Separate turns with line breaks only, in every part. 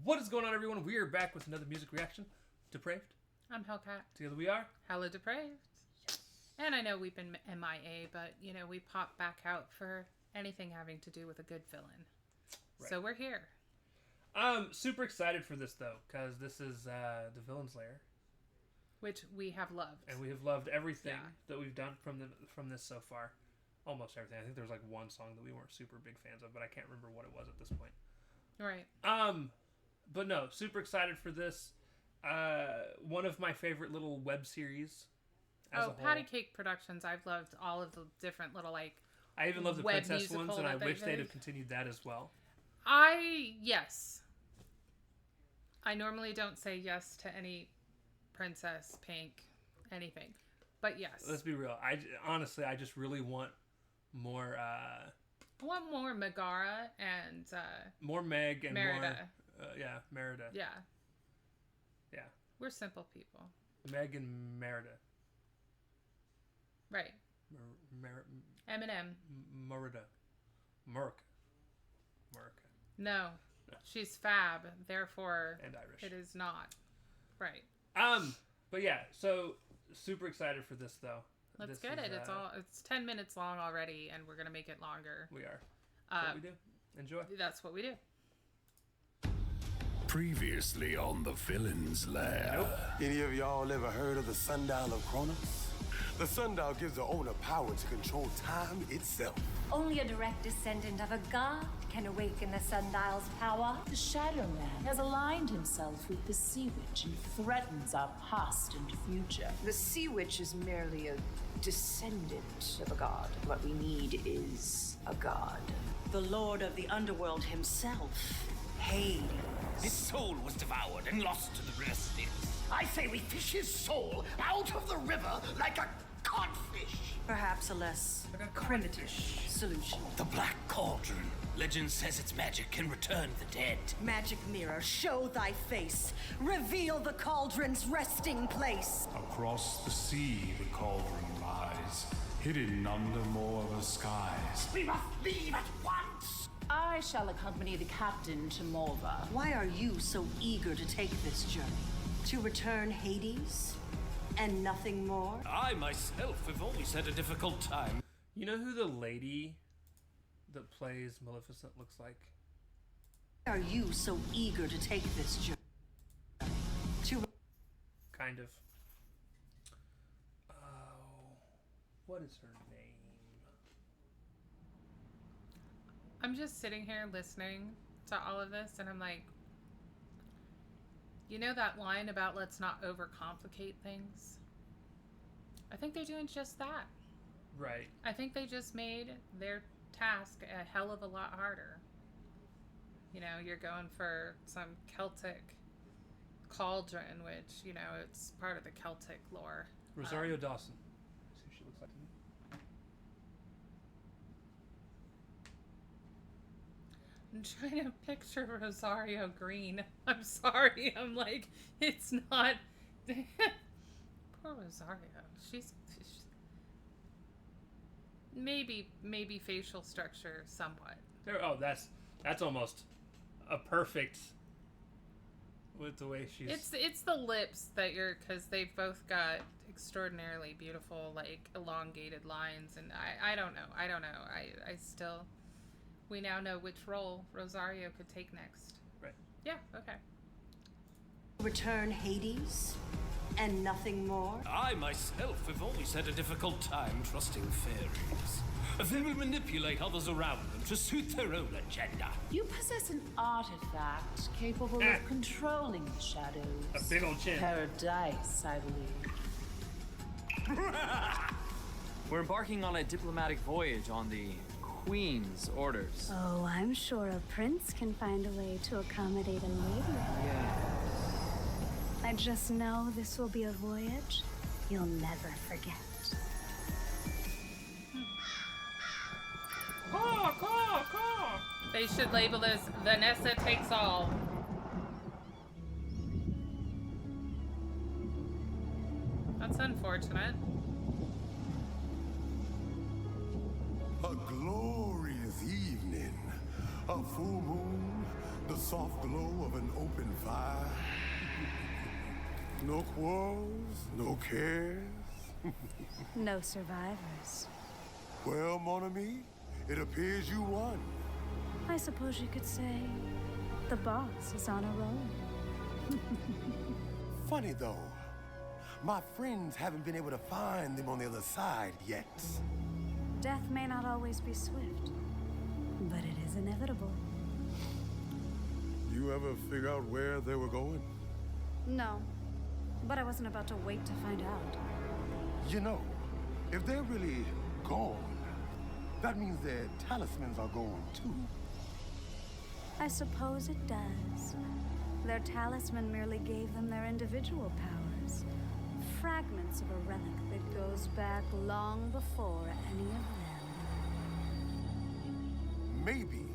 What is going on, everyone? We are back with another music reaction. Depraved.
I'm Hellcat.
Together we are
HellaDepraved.
Yes.
And I know we've been MIA, but, you know, we pop back out for anything having to do with a good villain. Right. So we're here.
I'm super excited for this, though, because this is the Villain's Lair.
Which we have loved.
And we have loved everything that we've done from this so far. Almost everything. I think there was like one song that we weren't super big fans of, but I can't remember what it was at this point.
Right.
But no, super excited for this. One of my favorite little web series.
PattyCake Productions. I've loved all of the different little I
even love the princess ones, and I wish they'd have continued that as well.
Yes. I normally don't say yes to any princess, pink, anything, but yes.
Let's be real. Honestly, I just really want more.
I want more Megara and
more Meg and
Merida.
More. Merida.
Yeah.
Yeah.
We're simple people.
Meg and Merida.
Right. Eminem.
Merida. Merc.
No. She's fab, therefore
and Irish.
It is not. Right.
But yeah, so super excited for this though.
Let's get it. It's 10 minutes long already, and we're gonna make it longer.
We are. That's what we do. Enjoy.
That's what we do.
Previously on the Villain's Lair.
Nope.
Any of y'all ever heard of the Sundial of Kronos? The sundial gives the owner power to control time itself.
Only a direct descendant of a god can awaken the sundial's power.
The Shadow Man has aligned himself with the Sea Witch and threatens our past and future.
The Sea Witch is merely a descendant of a god. What we need is a god.
The Lord of the Underworld himself, Hades.
His soul was devoured and lost to the river Styx.
I say we fish his soul out of the river like a codfish.
Perhaps a less primitive solution.
The Black Cauldron. Legend says its magic can return the dead.
Magic mirror, show thy face. Reveal the cauldron's resting place.
Across the sea the cauldron lies, hidden under more of the skies.
We must leave at once.
I shall accompany the captain to Morva.
Why are you so eager to take this journey? To return Hades? And nothing more?
I myself have always had a difficult time.
You know who the lady that plays Maleficent looks like?
Why are you so eager to take this journey?
Kind of. Oh, what is her name?
I'm just sitting here listening to all of this, and I'm like, you know that line about let's not overcomplicate things? I think they're doing just that.
Right.
I think they just made their task a hell of a lot harder. You know, you're going for some Celtic cauldron, which, you know, it's part of the Celtic lore.
Rosario Dawson. See what she looks like to me.
I'm trying to picture Rosario Green. I'm sorry. I'm like, it's not. Poor Rosario. She's maybe facial structure somewhat.
That's almost a perfect with the way she's.
It's the lips that because they've both got extraordinarily beautiful, like, elongated lines, and I don't know. I still. We now know which role Rosario could take next.
Right.
Yeah, okay.
Return Hades? And nothing more?
I myself have always had a difficult time trusting fairies. They will manipulate others around them to suit their own agenda.
You possess an artifact capable of controlling the shadows.
A big old chin.
Paradise, I believe.
We're embarking on a diplomatic voyage on the Queen's orders.
Oh, I'm sure a prince can find a way to accommodate a lady.
Yeah.
I just know this will be a voyage you'll never forget.
Caw. They should label this Vanessa Takes All. That's unfortunate.
A glorious evening. A full moon, the the soft glow of an open fire. No quarrels, no cares.
No survivors.
Well, mon ami, it appears you won.
I suppose you could say the boss is on a roll.
Funny though, my friends haven't been able to find them on the other side yet.
Death may not always be swift, but it is inevitable.
You ever figure out where they were going?
No, but I wasn't about to wait to find out.
You know, if they're really gone, that means their talismans are gone too.
I suppose it does. Their talisman merely gave them their individual powers. Fragments of a relic that goes back long before any of them.
Maybe,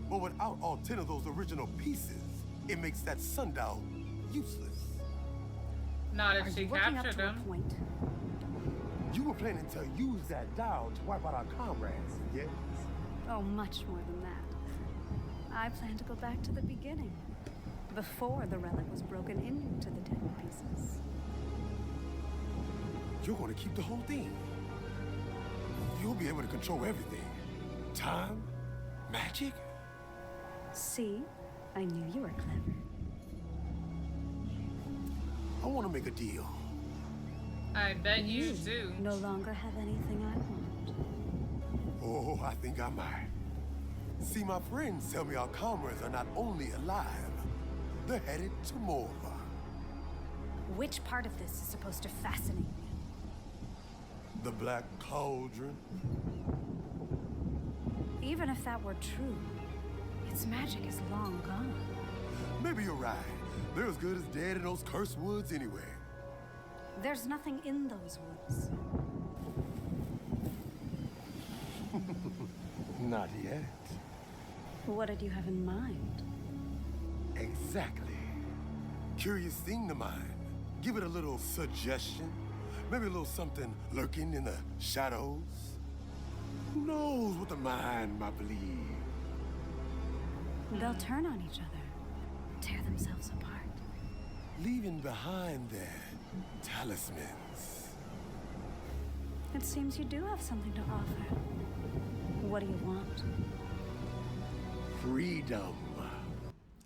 but without all 10 of those original pieces, it makes that sundial useless.
Not if she
Working up
captured
to a
him.
point.
You were planning to use that dial to wipe out our comrades, yes?
Oh, much more than that. I plan to go back to the beginning, before the relic was broken into the 10 pieces.
You're going to keep the whole thing. You'll be able to control everything. Time, magic.
See? I knew you were clever.
I want to make a deal.
I bet you do.
No longer have anything I want.
Oh, I think I might. See, my friends tell me our comrades are not only alive, they're headed to Morva.
Which part of this is supposed to fascinate me?
The Black Cauldron.
Even if that were true, its magic is long gone.
Maybe you're right. They're as good as dead in those cursed woods anyway.
There's nothing in those woods.
Not yet.
What did you have in mind?
Exactly. Curious thing to mind. Give it a little suggestion. Maybe a little something lurking in the shadows. Who knows what the mind might believe?
They'll turn on each other, tear themselves apart.
Leaving behind their talismans.
It seems you do have something to offer. What do you want?
Freedom.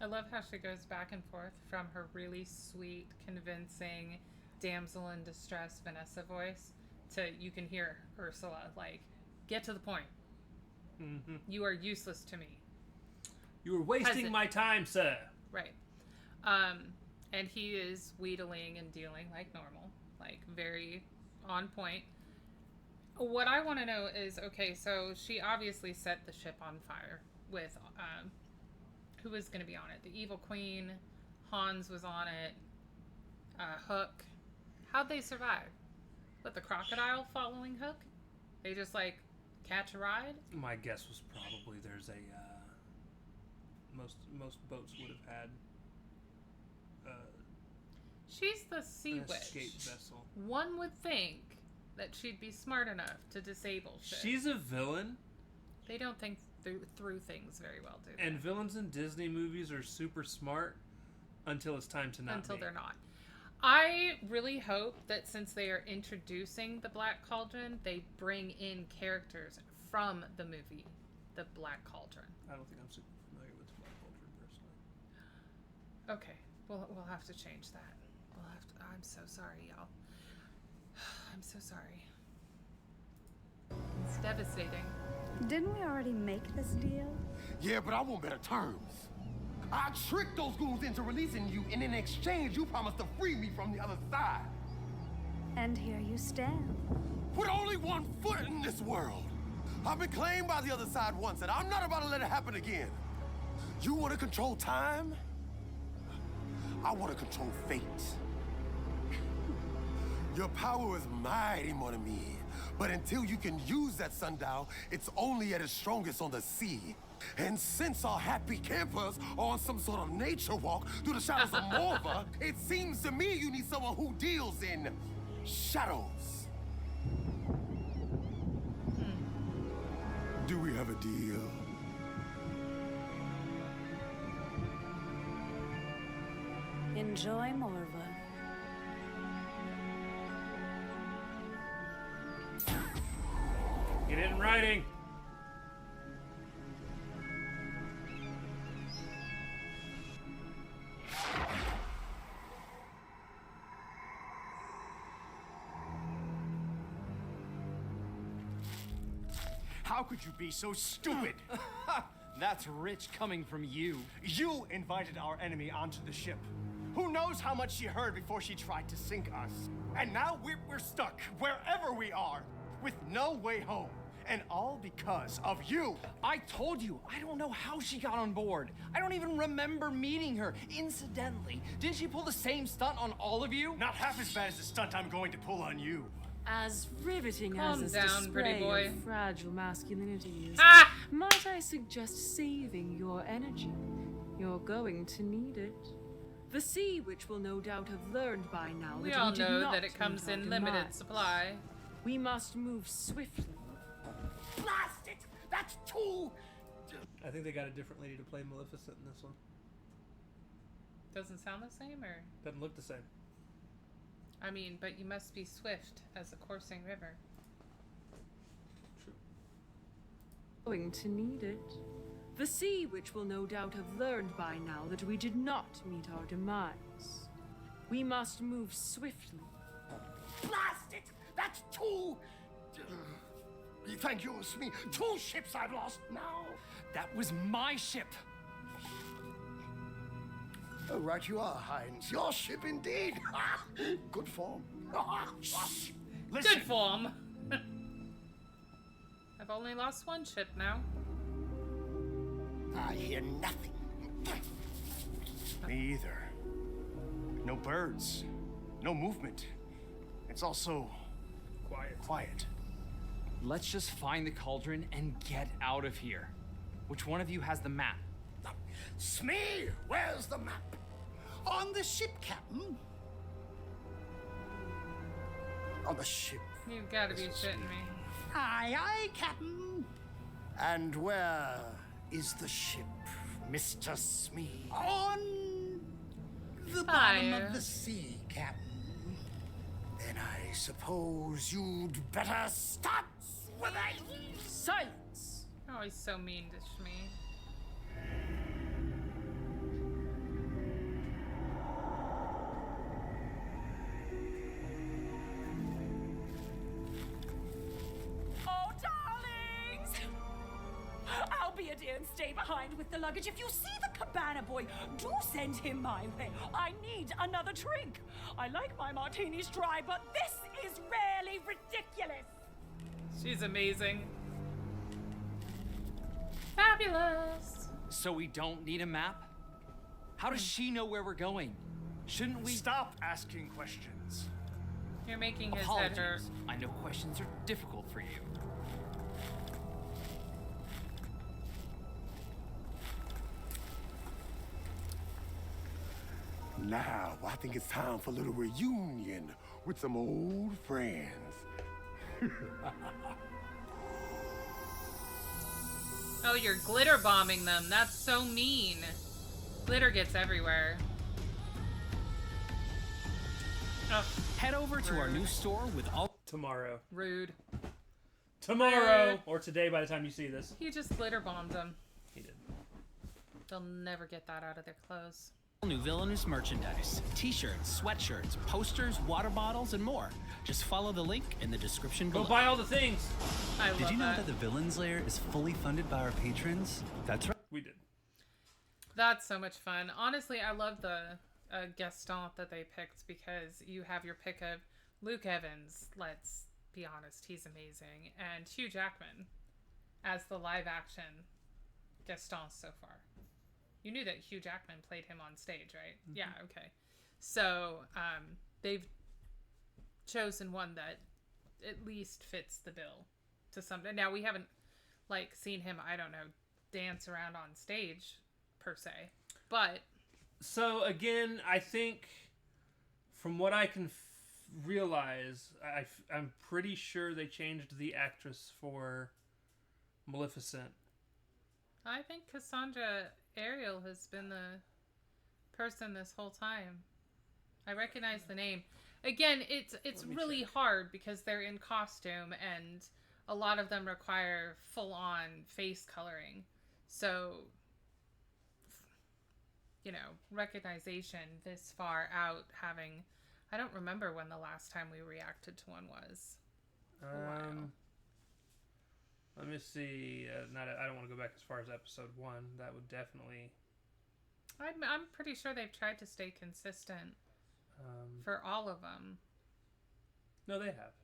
I love how she goes back and forth from her really sweet, convincing, damsel in distress Vanessa voice to you can hear Ursula, like, get to the point.
Mm-hmm.
You are useless to me.
You were wasting my time, sir.
Right. And he is wheedling and dealing like normal, like very on point. What I want to know is, okay, so she obviously set the ship on fire with, who was going to be on it? The Evil Queen, Hans was on it, Hook. How'd they survive? With the crocodile following Hook? They just, like, catch a ride?
My guess was probably there's a, most boats would have had,
she's the sea
an
witch.
escape vessel.
One would think that she'd be smart enough to disable shit.
She's a villain.
They don't think through things very well, do they?
And villains in Disney movies are super smart until it's time to not
Until
be.
they're not. I really hope that since they are introducing the Black Cauldron, they bring in characters from the movie, The Black Cauldron.
I don't think I'm super familiar with the Black Cauldron personally.
Okay, we'll have to change that. We'll have to. I'm so sorry, y'all. I'm so sorry. It's devastating.
Didn't we already make this deal?
Yeah, but I want better terms. I tricked those goons into releasing you, and in exchange, you promised to free me from the other side.
And here you stand.
With only one foot in this world. I've been claimed by the other side once, and I'm not about to let it happen again. You want to control time? I want to control fate. Your power is mighty, mon ami. But until you can use that sundial, it's only at its strongest on the sea. And since our happy campers are on some sort of nature walk through the shadows of Morva, it seems to me you need someone who deals in shadows. Do we have a deal?
Enjoy Morva.
Get it in writing.
How could you be so stupid?
That's rich coming from you.
You invited our enemy onto the ship. Who knows how much she heard before she tried to sink us? And now we're stuck wherever we are, with no way home. And all because of you.
I told you, I don't know how she got on board. I don't even remember meeting her. Incidentally, didn't she pull the same stunt on all of you?
Not half as bad as the stunt I'm going to pull on you.
As riveting
Calm
as this
down, pretty
display
boy.
of fragile masculinity is,
Ah!
might I suggest saving your energy? You're going to need it. The Sea Witch will no doubt have learned by now
We
that
all
we did
know
not
that it comes
meet our
in limited
demise.
supply.
We must move swiftly.
Blast it! That's too...
I think they got a different lady to play Maleficent in this one.
Doesn't sound the same, or?
Doesn't look the same.
I mean, but you must be swift as a coursing river.
True.
Going to need it. The Sea Witch will no doubt have learned by now that we did not meet our demise. We must move swiftly.
Blast it! That's two... Thank you, Smee. 2 ships I've lost now.
That was my ship.
Oh, right you are, Hines. Your ship indeed. Good form.
Shh. Listen.
Good form. I've only lost 1 ship now.
I hear nothing.
Me either. No birds. No movement. It's also... Quiet.
Let's just find the cauldron and get out of here. Which one of you has the map?
Smee, where's the map? On the ship, Captain. On the ship.
You've got to be shitting me.
Aye, Captain. And where is the ship, Mr. Smee? On the bottom of the sea, Captain. Then I suppose you'd better start swimming.
Silence!
Oh, he's so mean to Shmi.
Oh, darlings! I'll be a dear and stay behind with the luggage. If you see the cabana boy, do send him my way. I need another drink. I like my martinis dry, but this is really ridiculous.
She's amazing. Fabulous.
So we don't need a map? How does she know where we're going? Shouldn't we...
Stop asking questions.
You're making his head hurt.
Apologies. I know questions are difficult for you.
Now, I think it's time for a little reunion with some old friends.
Oh, you're glitter bombing them. That's so mean. Glitter gets everywhere. Oh,
Head over to our new store with all...
Tomorrow.
rude.
Tomorrow! Or today by the time you see this.
He just glitter bombed them.
He did.
They'll never get that out of their clothes.
new villainous merchandise. T-shirts, sweatshirts, posters, water bottles, and more. Just follow the link in the description below.
Go buy all the things!
I love
Did you know
that.
that the Villains Lair is fully funded by our patrons? That's right.
We did.
That's so much fun. Honestly, I love the Gaston that they picked because you have your pick of Luke Evans, let's be honest, he's amazing, and Hugh Jackman as the live action Gaston so far. You knew that Hugh Jackman played him on stage, right? Mm-hmm. Yeah, okay. So they've chosen one that at least fits the bill to some. Now we haven't seen him, I don't know, dance around on stage per se, but
so again, I think from what I can realize, I'm pretty sure they changed the actress for Maleficent.
I think Cassandra Ariel has been the person this whole time. I recognize the name. Again, it's really hard because they're in costume and a lot of them require full-on face coloring. So, you know, recognition this far out having... I don't remember when the last time we reacted to one was. A while.
Let me see. I don't want to go back as far as episode 1. That would definitely...
I'm pretty sure they've tried to stay consistent for all of them.
No, they have.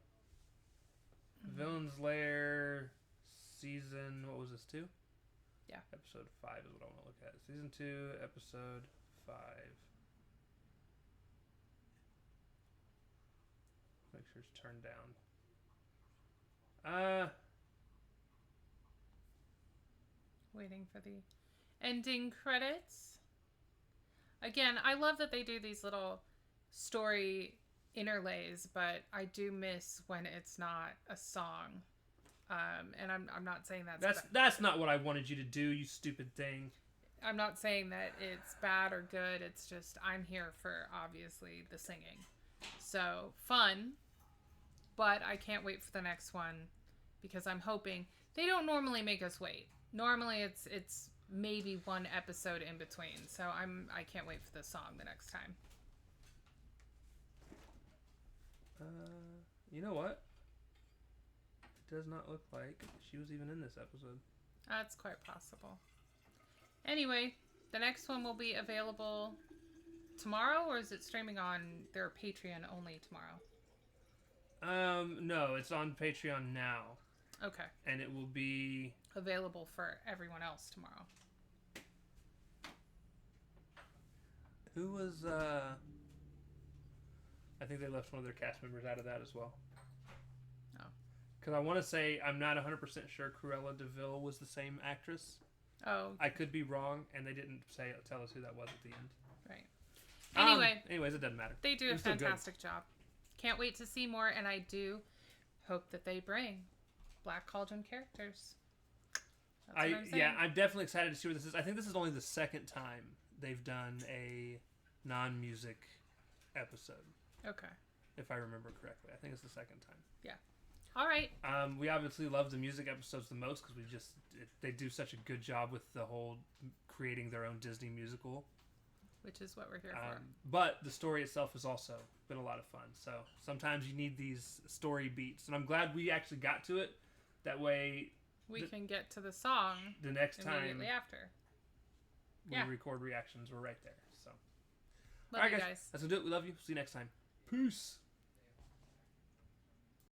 Villain's Lair season... What was this, 2?
Yeah.
Episode 5 is what I want to look at. Season 2, episode 5. Make sure it's turned down.
Waiting for the ending credits. Again, I love that they do these little story interlays, but I do miss when it's not a song. And I'm not saying
that's not what I wanted you to do, you stupid thing.
I'm not saying that it's bad or good. It's just I'm here for obviously the singing. So fun, but I can't wait for the next one because I'm hoping they don't normally make us wait. Normally it's maybe one episode in between. So I can't wait for the song the next time.
You know what? It does not look like she was even in this episode.
That's quite possible. Anyway, the next one will be available tomorrow, or is it streaming on their Patreon only tomorrow?
No, it's on Patreon now.
Okay.
And it will be
available for everyone else tomorrow.
Who was I think they left one of their cast members out of that as well.
Oh.
Because I want to say I'm not 100% sure Cruella de Vil was the same actress.
Oh.
I could be wrong, and they didn't tell us who that was at the end.
Right. Anyway.
Anyways, it doesn't matter.
They do a fantastic job. Can't wait to see more, and I do hope that they bring Black Cauldron characters. That's what I'm saying.
Yeah, I'm definitely excited to see what this is. I think this is only the second time they've done a non-music episode.
Okay.
If I remember correctly. I think it's the second time.
Yeah. All right.
We obviously love the music episodes the most because they do such a good job with the whole creating their own Disney musical.
Which is what we're here for.
But the story itself has also been a lot of fun. So sometimes you need these story beats. And I'm glad we actually got to it. That way...
We can get to the song
the next time
immediately after.
We record reactions. We're right there. So,
Love you guys.
That's going to do it. We love you. See you next time. Peace.